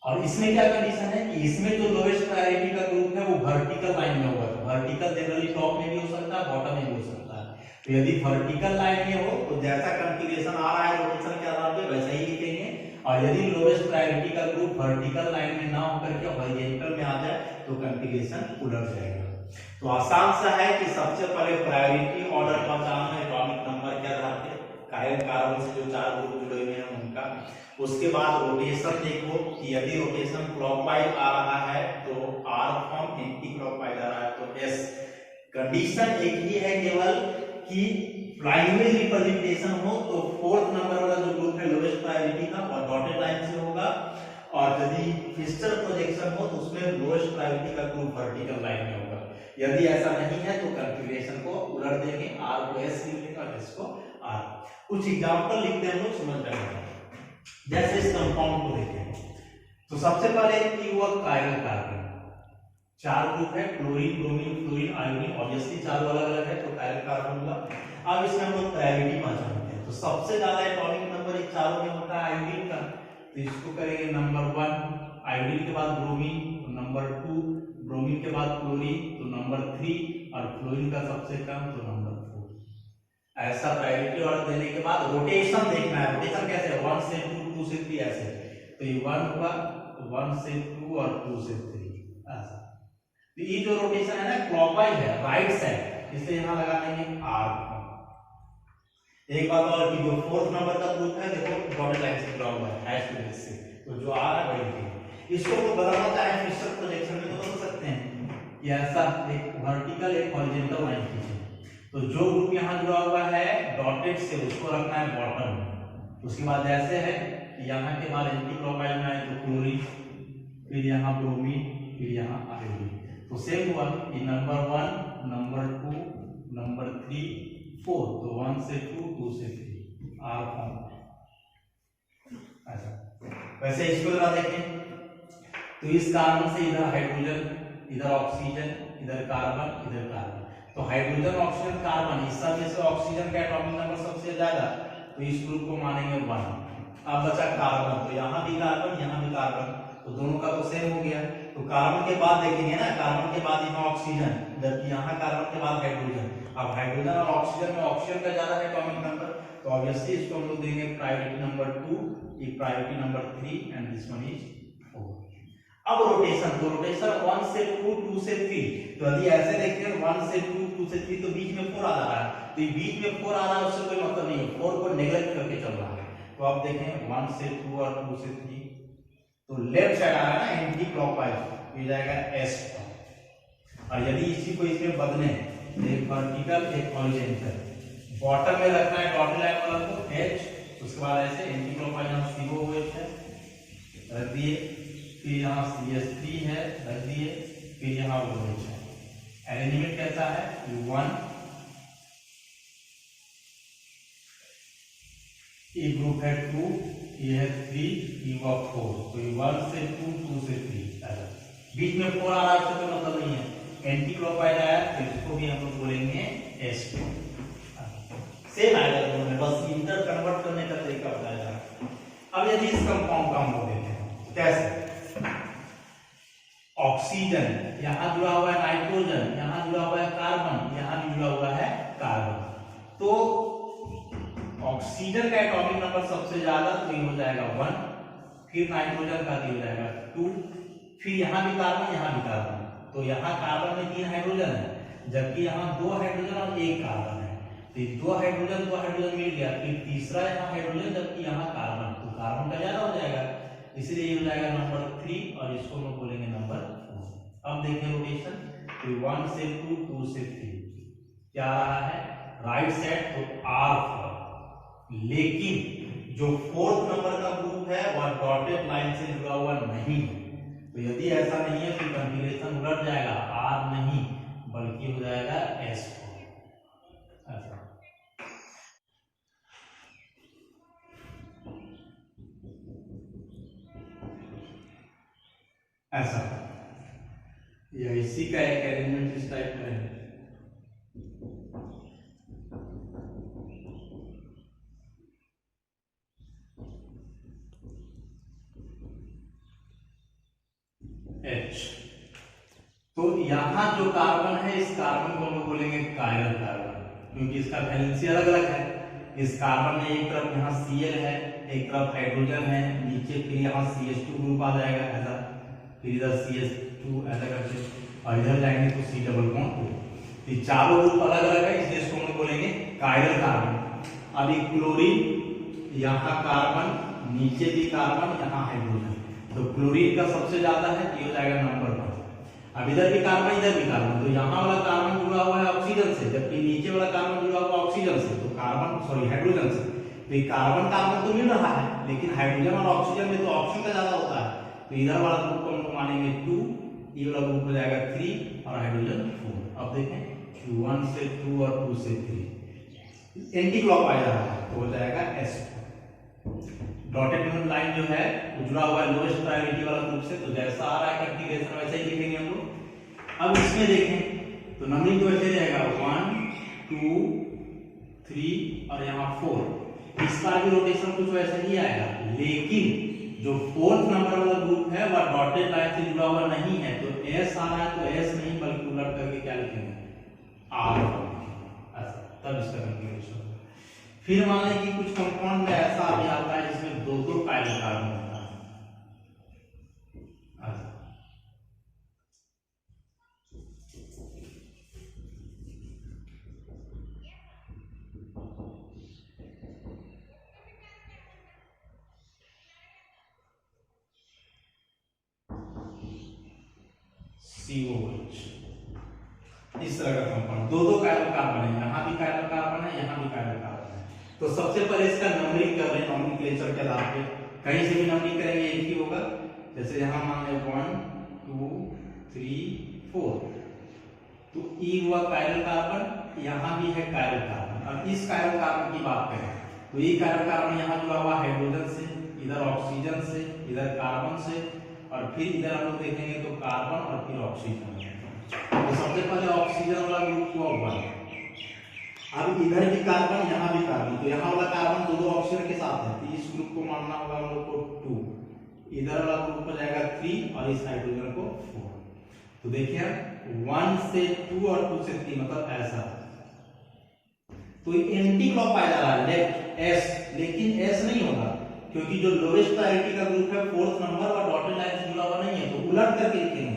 Speaker 1: और इसमें क्या कंडीशन है कि इसमें जो लोएस्ट प्रायोरिटी का ग्रुप है वो वर्टिकल लाइन में होगा। वर्टिकल जनरली टॉप में भी हो सकता है, बॉटम में भी हो सकता है। तो यदि वर्टिकल लाइन में हो तो जैसा कॉन्फ़िगरेशन आ रहा है रोटेशन के आधार पे वैसा ही लिखेंगे, और यदि लोएस्ट प्रायोरिटी का ग्रुप वर्टिकल लाइन में ना होकर के हॉरिजॉन्टल में आ जाए तो कॉन्फ़िगरेशन उलट जाएगा। तो आसान सा है कि सबसे पहले प्रायोरिटी ऑर्डर पहचानना है एटॉमिक नंबर के आधार पे, कायरल कार्बन से जो 4 ग्रुप जुड़े हुए हैं उनका। उसके बाद रोटेशन देखो कि यदि रोटेशन क्लॉकवाइज आ रहा है तो आर फॉर्म, एंटी क्लॉकवाइज आ रहा है तो एस। कंडीशन एक ही है केवल कि फ्लाइंग वेज रिप्रेजेंटेशन हो तो फोर्थ नंबर वाला जो ग्रुप है लोएस्ट प्रायोरिटी का और डॉटेड लाइन से होगा, और यदि फिशर प्रोजेक्शन हो तो उसमें लोएस्ट प्रायोरिटी का ग्रुप वर्टिकल लाइन में होगा। यदि ऐसा नहीं है तो कॉन्फ़िगरेशन को उलट देंगे, आर को एस लिख लेंगे और एस को आर। कुछ एग्जांपल लिखते हैं हम लोग समझ जाएंगे। जैसे इस कंपाउंड को देखें तो सबसे पहले की हुआ कायरल कार्बन, 4 ग्रुप है chlorine, bromine, fluorine, iodine, obviously चारों अलग अलग है तो कायरल कार्बन हुआ। अब इसमें हम लोग प्रायोरिटी पहचानते हैं तो सबसे ज्यादा एटॉमिक नंबर इन चारों में होता है आयोडीन का, तो इसको करेंगे नंबर 1। आयोडीन के बाद ब्रोमीन तो नंबर 2, ब्रोमीन के बाद क्लोरीन तो नंबर 3 और फ्लोरीन का सबसे कम तो नंबर 4। ऐसा प्रायोरिटी ऑर्डर देने के बाद रोटेशन देखना है। रोटेशन कैसे है, 1 से 2, 2 से 3 ऐसे। तो ये 1 हुआ, 1 से 2 और 2 से 3 ऐसा। तो ये जो रोटेशन है ना क्लॉकवाइज है, राइट साइड, इसलिए यहां लगा देंगे आर। एक बात और कि जो फोर्थ नंबर का ग्रुप है देखो डॉटेड लाइन से जुड़ा हुआ है हैश के बेस से, तो जो आ रहा है वही लिखेंगे। इसको तो बदलना चाहे फिशर प्रोजेक्शन में तो बदल सकते हैं कि ऐसा एक वर्टिकल एक हॉरिजॉन्टल लाइन खींचे, तो जो ग्रुप यहाँ जुड़ा हुआ है डॉटेड से उसको रखना है बॉटम में। उसके बाद ऐसे है कि यहाँ के बाद एंटी क्लॉकवाइज में आए तो क्लोरीन, फिर यहाँ ब्रोमीन, फिर यहाँ आयोडीन। तो सेम हुआ कि नंबर 1, नंबर 2, नंबर 3, 4, तो 1 से 2, 2 से 3 आर फॉर्म। ऐसा वैसे इसको जरा देखें तो इस कार्बन से इधर हाइड्रोजन, इधर ऑक्सीजन, इधर कार्बन, इधर कार्बन, तो हाइड्रोजन, ऑक्सीजन, कार्बन इस सब में से ऑक्सीजन का एटॉमिक नंबर सबसे ज्यादा, तो इस ग्रुप को मानेंगे 1। अब बचा कार्बन, तो यहाँ भी कार्बन, यहाँ भी कार्बन, तो दोनों का तो सेम हो गया। तो कार्बन के बाद देखेंगे ना, कार्बन के बाद यहाँ ऑक्सीजन, जबकि यहाँ कार्बन के बाद हाइड्रोजन। अब हाइड्रोजन और ऑक्सीजन में ऑक्सीजन का ज्यादा है एटॉमिक नंबर, तो ऑब्वियसली इसको हम लोग देंगे प्रायोरिटी नंबर 2, ये priority number 3 and this one is 4। अब रोटेशन, तो रोटेशन 1 से 2, 2 से 3, तो यदि ऐसे देखते हैं 1 से 2, 2 से 3 तो बीच में 4 आ रहा है, तो ये बीच में 4 आ रहा है उससे कोई मतलब नहीं है, 4 को नेग्लेक्ट करके चल रहा है। तो आप देखें 1 से 2 और 2 से 3 तो लेफ्ट साइड आ रहा है ना एंटी क्लॉकवाइज, ये जाएगा एस। और यदि इसी को इसमें बदले एक वर्टिकल एक हॉरिजॉन्टल, बॉटम में रखना है डॉटेड लाइन वाला को एच, उसके बाद ऐसे एंटी क्लॉकवाइज यहाँ CO है रख दिए, फिर यहाँ CH3 है रख दिए, फिर यहाँ OH है। अरेंजमेंट कैसा है, 1 ये ग्रुप है 2, ये है 3, ये हुआ 4, तो ये 1 से 2, 2 से 3 ऐसा। बीच में 4 आ रहा है उससे कोई मतलब नहीं है, एंटी क्लॉकवाइज आया तो इसको भी हम लोग बोलेंगे S2। सेम आएगा दोनों में, बस इंटर कन्वर्ट करने का तरीका बताया जा रहा है। अब यदि इस कंपाउंड का हम लोग देखें कैसे, ऑक्सीजन, यहाँ जुड़ा हुआ है नाइट्रोजन, यहाँ जुड़ा हुआ है कार्बन, यहाँ भी जुड़ा हुआ है कार्बन। तो ऑक्सीजन का एटॉमिक नंबर सबसे ज्यादा, तो ये हो जाएगा 1, फिर नाइट्रोजन का हो जाएगा 2, फिर यहाँ भी कार्बन, यहाँ भी कार्बन। तो यहाँ कार्बन में 3 हाइड्रोजन है, जबकि यहाँ 2 हाइड्रोजन और 1 कार्बन है। तो 2 हाइड्रोजन मिल गया, फिर तीसरा यहाँ हाइड्रोजन, जबकि यहाँ कार्बन, तो कार्बन का ज्यादा हो जाएगा, इसलिए ये हो जाएगा नंबर 3, और इसको हम बोलेंगे नंबर 4। अब देखें रोटेशन, तो 1 से 2, 2 से 3 क्या रहा है, राइट साइड तो R4, लेकिन जो 4th नंबर का ग्रुप है वह डॉटेड लाइन से जुड़ा हुआ नहीं है। तो यदि ऐसा नहीं है तो कॉन्फ़िगरेशन उलट जाएगा, R नहीं बल्कि हो जाएगा S4। ऐसा या इसी का एक एलिमेंट इस टाइप में है। H, तो यहां जो कार्बन है, इस कार्बन को हम लोग बोलेंगे कायरल कार्बन, क्योंकि इसका वैलेंसी अलग अलग है। इस कार्बन में एक तरफ यहाँ Cl है, एक तरफ हाइड्रोजन है, नीचे फिर यहाँ CH2 ग्रुप आ जाएगा ऐसा, फिर इधर CH2 ऐसा करके, और इधर जाएंगे तो C डबल बॉन्ड 2। ये चारों ग्रुप अलग अलग है, इसलिए इसको हम बोलेंगे कायरल कार्बन। अभी क्लोरीन, यहाँ कार्बन, नीचे भी कार्बन, यहाँ हाइड्रोजन, तो क्लोरीन का सबसे ज्यादा है, ये हो जाएगा नंबर 1। अब इधर भी कार्बन, इधर भी कार्बन, तो यहाँ वाला कार्बन जुड़ा हुआ है ऑक्सीजन से, जबकि नीचे वाला कार्बन जुड़ा हुआ ऑक्सीजन से, तो हाइड्रोजन से। तो ये कार्बन कार्बन तो मिल रहा है, लेकिन हाइड्रोजन और ऑक्सीजन में तो ऑक्सीजन का ज्यादा होता है, तो इधर वाला ग्रुप को हम लोग मानेंगे 2, ये वाला ग्रुप हो जाएगा 3 और हाइड्रोजन 4। अब देखें 1 से 2 और 2 से 3 एंटी क्लॉकवाइज आ रहा है, तो हो जाएगा S4। डॉटेड लाइन जो है वो जुड़ा हुआ है लोएस्ट प्रायोरिटी वाला ग्रुप से, तो जैसा आ रहा है कॉन्फ़िगरेशन वैसे ही लिखेंगे हम लोग। अब इसमें देखें तो नंबरिंग तो वैसे रहेगा 1 2 3 और यहाँ 4, इसका भी रोटेशन कुछ वैसे ही आएगा, लेकिन जो 4th नंबर वाला ग्रुप है वह डॉटेड लाइन से जुड़ा हुआ नहीं है, तो S आ रहा है, तो S नहीं बल्कि उलट करके क्या लिखेंगे R, ऐसा, तब इसका कॉन्फ़िगरेशन। फिर मान लें कि कुछ कंपाउंड में ऐसा भी आता है जिसमें 2 कायरल कार्बन होता है, COH, इस तरह का कंपाउंड 2 कायरल कार्बन है, यहाँ भी कायरल कार्बन है, यहाँ भी कायरल कार्बन है। तो सबसे पहले इसका नंबरिंग कर रहे हैं नॉमेनक्लेचर के आधार पे, कहीं से भी नंबरिंग करेंगे एक ही होगा। जैसे यहाँ मान लें 1 2 3 4, तो E हुआ कायरल कार्बन, यहाँ भी है कायरल कार्बन। अब इस कायरल कार्बन की बात करें तो ये कायरल कार्बन यहाँ जुड़ा हुआ हाइड्रोजन से, इधर ऑक्सीजन से, इधर कार्बन से, और फिर इधर हम लोग देखेंगे तो कार्बन और फिर ऑक्सीजन। तो सबसे पहले ऑक्सीजन वाला ग्रुप हुआ 1, अब इधर भी कार्बन, यहाँ भी कार्बन, तो यहाँ वाला कार्बन 2 ऑक्सीजन के साथ है, तो इस ग्रुप को मानना होगा हम लोग को 2, इधर वाला ग्रुप हो जाएगा 3 और इस हाइड्रोजन को 4। तो देखिए 1 से 2 और 2 से 3 मतलब ऐसा, तो एंटी क्लॉकवाइज आ रहा है लेफ्ट S, लेकिन S नहीं होगा क्योंकि जो लोएस्ट प्रायोरिटी का ग्रुप है 4th नंबर और डॉटेड लाइन से जुड़ा हुआ नहीं है, तो उलट करके लिखेंगे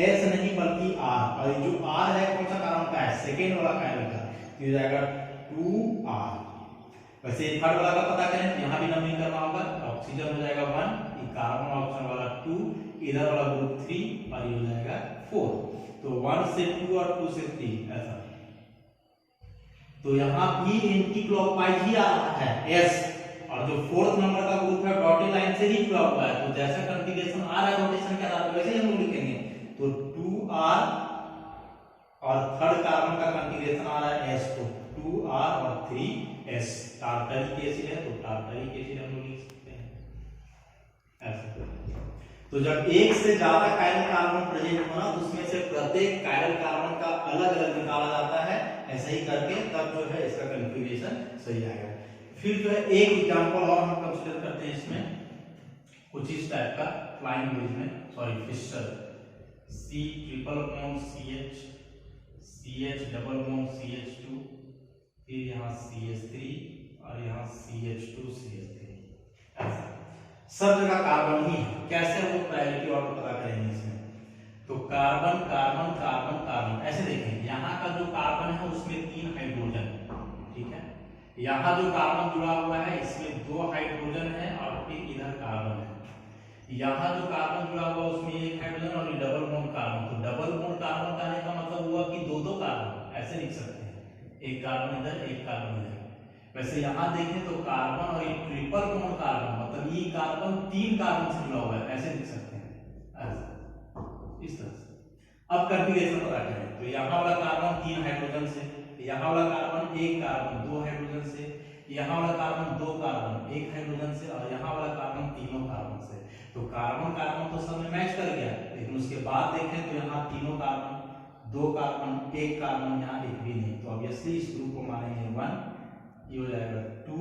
Speaker 1: S नहीं बल्कि R, और जो R है कौन सा कार्बन का है, सेकेंड वाला कायरल का, तो ये जाएगा 2R। वैसे थर्ड वाला का पता करें तो यहाँ भी नंबरिंग करना होगा, ऑक्सीजन हो जाएगा 1, कार्बन ऑक्सीजन वाला 2, इधर वाला ग्रुप 3 और ये हो जाएगा 4। तो 1 से 2 और 2 से 3 ऐसा, तो यहाँ भी एंटी क्लॉकवाइज ही आ रहा है S, और जो 4th नंबर का ग्रुप है डॉटेड लाइन से ही जुड़ा हुआ है, तो जैसा कॉन्फ़िगरेशन आ रहा है रोटेशन के आधार पर वैसे ही हम लोग लिखेंगे। तो 2R और थर्ड कार्बन का कॉन्फ़िगरेशन आ रहा है S, तो 2R और 3S, टार्टरिक एसिड है तो टार्टरिक एसिड हम लोग लिख सकते हैं ऐसा। तो जब एक से ज्यादा कायरल कार्बन प्रेजेंट होना तो उसमें से प्रत्येक कायरल कार्बन का अलग अलग निकाला जाता है, ऐसा ही करके तब जो है इसका कॉन्फ़िगरेशन सही आएगा। फिर जो है एक एग्जांपल और हम कंसीडर करते हैं इसमें, कुछ इस टाइप का फ्लाइंग वेज में, sorry Fischer, C triple bond CH, CH double bond CH2, फिर यहाँ CH3 और यहाँ CH2 CH3, ऐसा सब जगह कार्बन ही है। कैसे वो प्रायोरिटी ऑर्डर पता करेंगे इसमें? तो कार्बन कार्बन कार्बन कार्बन ऐसे देखें, यहाँ का जो कार्बन है उसमें 3 हाइड्रोजन, ठीक है। यहाँ जो कार्बन जुड़ा हुआ है इसमें 2 हाइड्रोजन है और फिर इधर कार्बन है। यहाँ जो कार्बन जुड़ा हुआ उसमें 1 हाइड्रोजन और ये डबल बॉन्ड कार्बन। तो डबल बॉन्ड कार्बन कहने का मतलब हुआ कि 2 कार्बन, ऐसे लिख सकते हैं, एक कार्बन इधर एक कार्बन इधर। वैसे यहाँ देखें तो कार्बन और ये ट्रिपल बॉन्ड कार्बन, मतलब ये कार्बन 3 कार्बन से जुड़ा हुआ है, ऐसे लिख सकते हैं, ऐसे इस तरह से। अब कॉन्फ़िगरेशन पता करें तो यहाँ वाला कार्बन 3 हाइड्रोजन से, यहाँ वाला कार्बन 1 कार्बन 2 हाइड्रोजन से, यहाँ वाला कार्बन 2 कार्बन 1 हाइड्रोजन से और यहाँ वाला कार्बन 3 कार्बन से। तो कार्बन कार्बन तो सब में मैच कर गया, लेकिन उसके बाद देखें तो यहाँ 3 कार्बन 2 कार्बन 1 कार्बन, यहाँ एक भी नहीं। तो ऑब्वियसली इस ग्रुप को मानेंगे 1, ये हो जाएगा 2,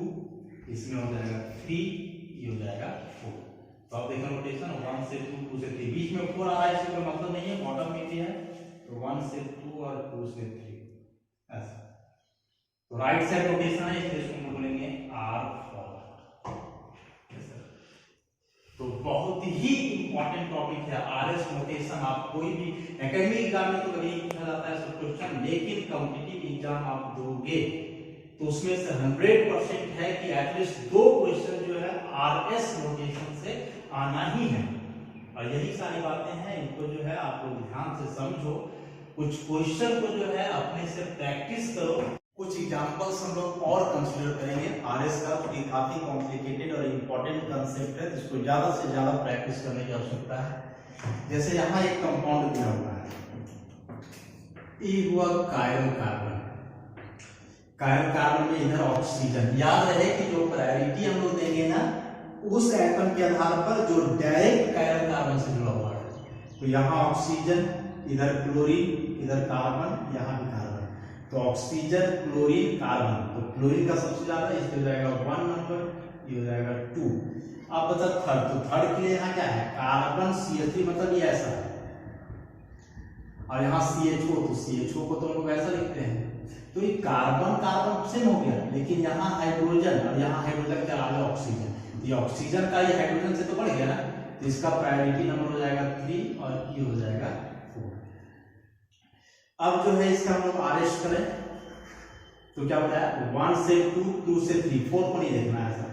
Speaker 1: इसमें हो जाएगा 3, ये हो जाएगा 4। तो आप देखें रोटेशन 1 से 2, 2 से 3, बीच में 4 आ रहा है, इससे कोई मतलब नहीं है, बॉटम में भी है। तो 1 से 2 और 2 से 3 ऐसा। तो राइट साइड रोटेशन है, इसलिए इसको बोलेंगे R फॉरवर्ड। तो बहुत ही इंपॉर्टेंट टॉपिक है RS नोटेशन। आप कोई भी एकेडमिक एग्जाम में तो कभी पूछा जाता है सब क्वेश्चन, लेकिन कॉम्पिटिटिव एग्जाम आप दोगे तो उसमें से 100% है कि एटलीस्ट 2 क्वेश्चन जो है RS नोटेशन से आना ही है। और यही सारी बातें हैं, इनको जो है आप लोग ध्यान से समझो, कुछ क्वेश्चन को जो है अपने से प्रैक्टिस करो। कुछ एग्जांपल्स हम लोग और कंसीडर करेंगे RS का, क्योंकि काफी कॉम्प्लिकेटेड और इम्पोर्टेंट कंसेप्ट है, इसको ज्यादा से ज्यादा प्रैक्टिस करने की आवश्यकता है। जैसे यहाँ एक कंपाउंड दिया हुआ है, ये हुआ कायरल कार्बन। कायरल कार्बन में इधर ऑक्सीजन। याद रहे कि जो प्रायोरिटी हम लोग देंगे ना उस एटम के आधार पर जो डायरेक्ट कायरल कार्बन से जुड़ा हुआ है। तो यहाँ ऑक्सीजन, इधर क्लोरीन, इधर कार्बन, यहाँ भी कार्बन। तो ऑक्सीजन क्लोरीन कार्बन, तो क्लोरीन का सबसे ज्यादा, इसलिए हो जाएगा 1 नंबर, ये हो जाएगा 2। अब बचा थर्ड, तो थर्ड के लिए यहाँ क्या है कार्बन CH3, मतलब ये ऐसा है, और यहाँ CHO, तो CHO को तो हम लोग ऐसा लिखते हैं। तो ये कार्बन कार्बन सेम हो गया, लेकिन यहाँ हाइड्रोजन और यहाँ हाइड्रोजन क्या आ गया ऑक्सीजन। ये ऑक्सीजन का ये हाइड्रोजन से तो बढ़ गया ना, तो इसका प्रायोरिटी नंबर हो जाएगा 3 और ये हो जाएगा 4। अब जो है इसका हम लोग RS करें तो क्या होता है 1 से 2, 2 से 3, 4 को नहीं देखना है ऐसा,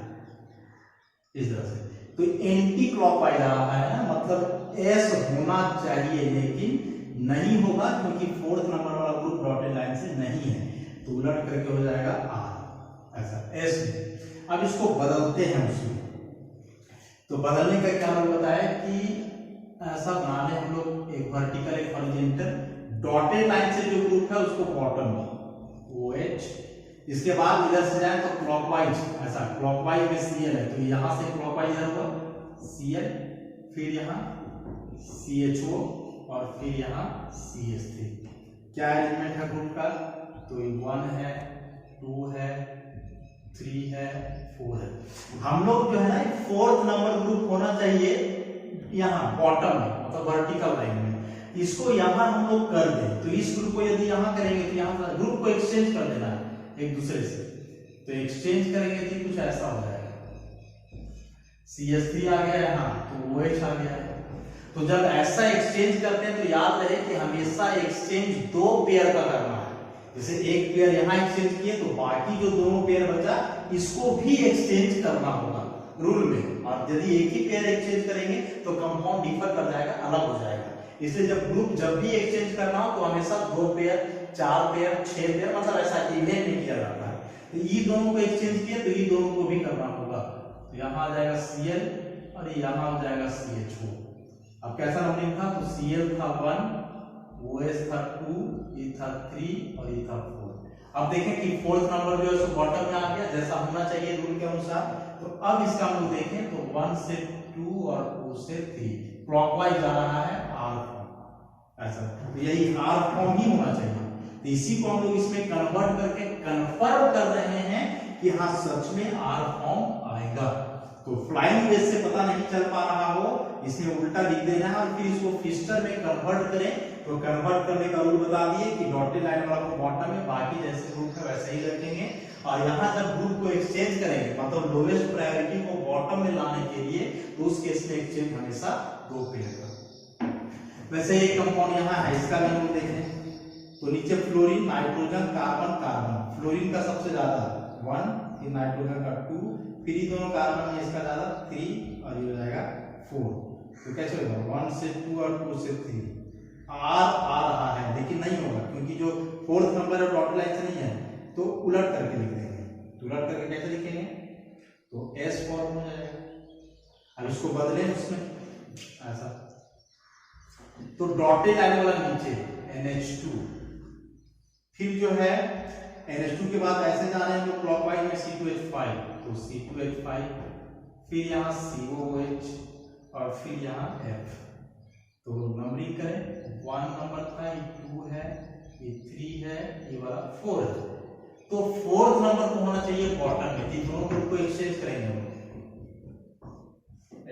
Speaker 1: इस तरह से। तो एंटी क्लॉकवाइज आ रहा है ना, मतलब S होना चाहिए लेकिन नहीं होगा, क्योंकि 4th नंबर वाला ग्रुप डॉटेड लाइन से नहीं है, तो उलट करके हो जाएगा R ऐसा S में। अब इसको बदलते हैं उसमें, तो बदलने का क्या हमने बताया कि ऐसा बना ले हम लोग, एक वर्टिकल एक हॉरिजॉन्टल, डॉटेड लाइन से जो ग्रुप है उसको बॉटम में OH, इसके बाद इधर से जाए तो क्लॉकवाइज, ऐसा क्लॉकवाइज में Cl है, तो यहां से क्लॉकवाइज इधर हुआ Cl, फिर यहाँ CHO और फिर यहाँ CH3। क्या एलिमेंट है ग्रुप का, तो 1 है 2 है 3 है 4 है। हम लोग जो है ना 4th नंबर ग्रुप होना चाहिए यहाँ बॉटम में, मतलब वर्टिकल लाइन में। इसको यहाँ हम लोग कर दें, तो इस ग्रुप को यदि यहाँ करेंगे तो यहाँ ग्रुप को एक्सचेंज कर देना है एक दूसरे से, तो एक्सचेंज करेंगे तो कुछ ऐसा हो जाएगा, CH3 आ गया यहाँ, तो OH आ गया। तो जब ऐसा एक्सचेंज करते हैं तो याद रहे कि हमेशा एक्सचेंज 2 पेयर का करना है। जैसे एक पेयर यहाँ एक्सचेंज किए तो बाकी जो दोनों पेयर बचा इसको भी एक्सचेंज करना होगा रूल में, और यदि एक ही पेयर एक्सचेंज करेंगे तो कंपाउंड डिफर कर जाएगा, अलग हो जाएगा। इसलिए जब ग्रुप जब भी एक्सचेंज करना हो तो हमेशा 2 पेयर 4 पेयर 6 पेयर, मतलब ऐसा इवेंट में किया जाता है। तो ये दोनों को एक्सचेंज किया तो ये दोनों को भी करना होगा, तो यहाँ आ जाएगा Cl और यहाँ हो जाएगा CHO। अब कैसा नंबरिंग था, तो Cl था 1, OH था 2, ये था 3 और ये था 4। अब देखें कि 4th नंबर जो है सो बॉटम में आ गया, जैसा होना चाहिए रूल के अनुसार। तो अब इसका हम लोग देखें तो 1 से 2 और 2 से 3 क्लॉकवाइज जा रहा है R फॉर्म, ऐसा। तो यही R फॉर्म ही होना चाहिए। तो इसी को हम लोग इसमें कन्वर्ट करके कंफर्म कर रहे हैं कि हाँ सच में R फॉर्म आएगा। तो फ्लाइंग वेज से पता नहीं चल पा रहा हो, इसमें उल्टा लिख देना है और फिर इसको फिस्टर में कन्वर्ट करें। तो कन्वर्ट करने का रूल बता दिए कि डॉटेड लाइन वाला को बॉटम में, बाकी जैसे ग्रुप है वैसे ही रखेंगे। और यहाँ जब ग्रुप को एक्सचेंज करेंगे, मतलब लोवेस्ट प्रायोरिटी को बॉटम में लाने के लिए, तो उस केस में एक्सचेंज हमेशा 2 पेयर का। वैसे एक कंपाउंड यहाँ है, इसका नाम देखें तो नीचे fluorine, nitrogen, carbon, carbon. Fluorine का सबसे ज्यादा 1, फिर नाइट्रोजन का 2, फिर ये दोनों कार्बन में इसका ज्यादा 3 और ये हो जाएगा 4। तो कैसे होगा 1 से 2 और 2 से 3। आर आ रहा है लेकिन नहीं होगा क्योंकि जो 4th नंबर है डॉट लाइन से नहीं है, तो उलट करके लिख देंगे। तो उलट करके कैसे लिखेंगे, तो एस फॉर्म हो जाएगा। अब इसको बदलें उसमें ऐसा, तो डॉटेड लाइन वाला नीचे NH2, फिर जो है NH2 के बाद ऐसे जा रहे हैं तो क्लॉकवाइज में C2H5, तो C2H5, फिर यहाँ COOH और फिर यहाँ F। तो नंबरिंग करें, 1 नंबर था, ये 2 है, ये 3 है, ये वाला 4 है। तो 4th नंबर को होना चाहिए बॉटम में। तीन दोनों ग्रुप को एक्सचेंज करेंगे हम,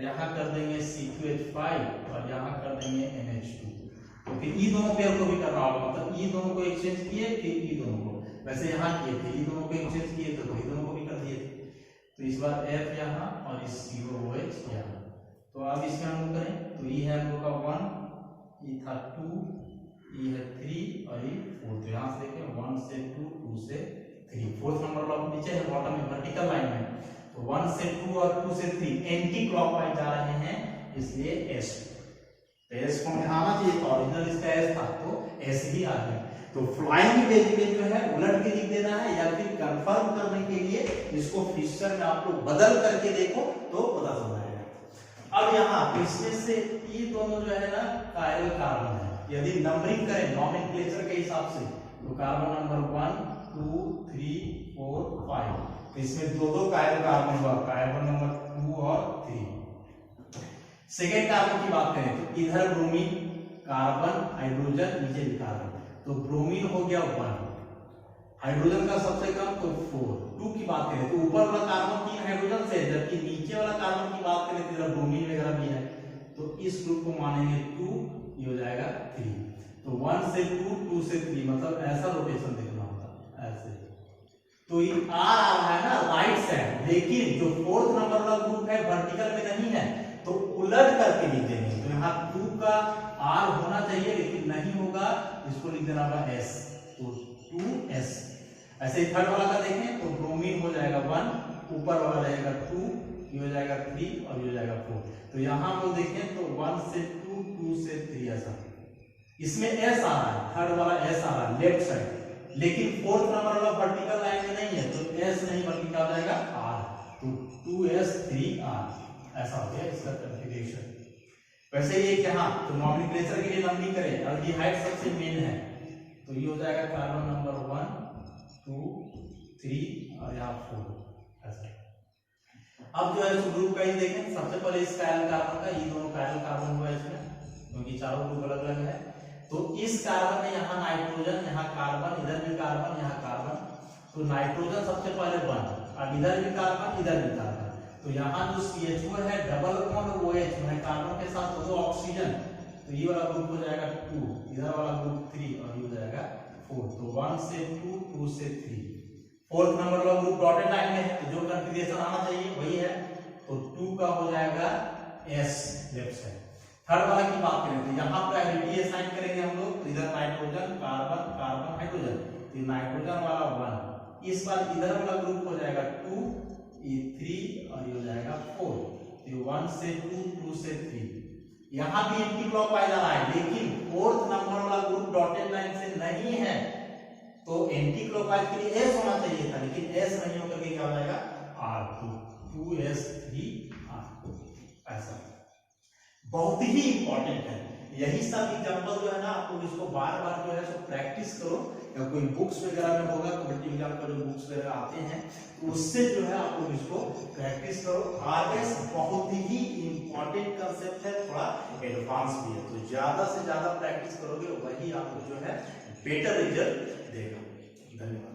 Speaker 1: यहाँ कर देंगे C2H5 और यहाँ कर देंगे NH2। तो फिर ई दोनों पेयर को भी करना होगा, मतलब ई दोनों को एक्सचेंज किए, फिर ई दोनों को, वैसे यहाँ किए थे, ई दोनों को एक्सचेंज किए थे तो ई दोनों को भी कर दिए थे। तो इस बार F यहाँ और इस COOH यहाँ। तो अब इसमें हम लोग करें तो ये है हम लोग का 1, ये था 2, ये है 3 और ये 4। तो यहाँ से देखें 1 से 2, 2 से 3। 4th नंबर ब्लॉक नीचे है बॉटम में वर्टिकल लाइन में, तो 1 से 2 और 2 से 3 एंटी क्लॉकवाइज जा रहे हैं, इसलिए S। तो S फॉर्म में आना चाहिए, तो ओरिजिनल इसका S था तो S ही आ गया। तो फ्लाइंग वेज में जो है उलट के लिख देना है, या फिर कंफर्म करने के लिए इसको फिशर में आप लोग बदल करके देखो तो पता चल जाएगा। अब यहाँ इसमें से ये दोनों जो है ना कायरल कार्बन है, यदि नंबरिंग करें नॉमेनक्लेचर के हिसाब से, तो कार्बन नंबर 1, 2, 3, 4, 5, तो इसमें दो कायरल कार्बन हुआ, कार्बन नंबर 2 और 3। सेकेंड कार्बन की बात करें तो इधर ब्रोमीन, कार्बन, हाइड्रोजन, नीचे भी कार्बन, तो ब्रोमीन हो गया 1, हाइड्रोजन का सबसे कम तो 4। 2 की बात करें तो ऊपर वाला कार्बन 3 हाइड्रोजन से, जबकि नीचे वाला कार्बन की बात करें तो इधर ब्रोमीन वगैरह भी है, तो इस ग्रुप को मानेंगे 2, ये हो जाएगा 3। तो 1 से 2, 2 से 3, मतलब ऐसा रोटेशन देखना होता ऐसे। तो ये आ रहा है ना राइट साइड, लेकिन जो 4th नंबर वाला ग्रुप है वर्टिकल में नहीं है, तो उलट करके लिख देंगे। तो यहाँ 2 का R होना चाहिए लेकिन नहीं होगा, इसको लिख देना होगा S, तो 2S। ऐसे ही थर्ड वाला का देखें तो ब्रोमीन हो जाएगा 1, ऊपर वाला रहेगा 2, ये हो जाएगा 3 और ये हो जाएगा 4। तो यहाँ हम लोग देखें तो 1 से 2, 2 से 3 ऐसा, इसमें S आ रहा है, थर्ड वाला S आ रहा है लेफ्ट साइड, लेकिन 4th नंबर वाला वर्टिकल लाइन में नहीं है, तो S नहीं बल्कि क्या हो जाएगा R, तो 2S 3R, ऐसा हो गया इसका कॉन्फ़िगरेशन। वैसे ये यहाँ तो नॉमेनक्लेचर के लिए नंबरिंग करें, अल्डिहाइड सबसे मेन है, तो ये हो जाएगा कार्बन नंबर 1, 2, 3 और यहाँ 4 ऐसा। अब जो है इस ग्रुप का ही देखें, सबसे पहले इस कायरल कार्बन का, ये दोनों कायरल कार्बन हुआ इसमें, क्योंकि चारों ग्रुप अलग अलग है। तो इस कार्बन में यहाँ नाइट्रोजन, यहाँ कार्बन, इधर भी कार्बन, यहाँ कार्बन, तो नाइट्रोजन सबसे पहले 1, अब इधर भी कार्बन, इधर भी कार्बन, तो यहाँ जो CH4 है डबल बॉन्ड OH में कार्बन के साथ दो ऑक्सीजन, तो ये वाला ग्रुप हो जाएगा 2, इधर वाला ग्रुप 3 और ये हो जाएगा 4। तो 1 से 2, 2 से 3। 4th नंबर वाला ग्रुप डॉटेड लाइन में है, तो जो कॉन्फ़िगरेशन आना चाहिए वही है, तो 2 का हो जाएगा S लेफ्ट साइड। थर्ड वाला की बात करें तो यहाँ प्रायोरिटी असाइन करेंगे हम लोग, तो इधर नाइट्रोजन, कार्बन, कार्बन, हाइड्रोजन, तो नाइट्रोजन वाला 1, इस बार इधर वाला ग्रुप हो जाएगा 2, ये 3 और ये हो जाएगा 4। तो 1 से 2, 2 से 3, यहाँ भी एंटी क्लॉकवाइज आ रहा है, लेकिन 4th नंबर वाला ग्रुप डॉटेड लाइन से नहीं है, तो एंटी क्लॉकवाइज के लिए S होना चाहिए था, लेकिन S नहीं होकर के क्या हो जाएगा R, तो 2S3R ऐसा। बहुत ही इंपॉर्टेंट है, यही सब एग्जांपल जो है ना आप लोग इसको बार बार जो है सो प्रैक्टिस करो, या कोई बुक्स वगैरह में होगा, कॉम्पिटिटिव एग्जाम का जो बुक्स वगैरह आते हैं तो उससे जो है आप लोग इसको प्रैक्टिस करो। RS बहुत ही इंपॉर्टेंट कंसेप्ट है, थोड़ा एडवांस भी है, तो ज्यादा से ज्यादा प्रैक्टिस करोगे वही आपको जो है बेटर रिजल्ट देगा। धन्यवाद।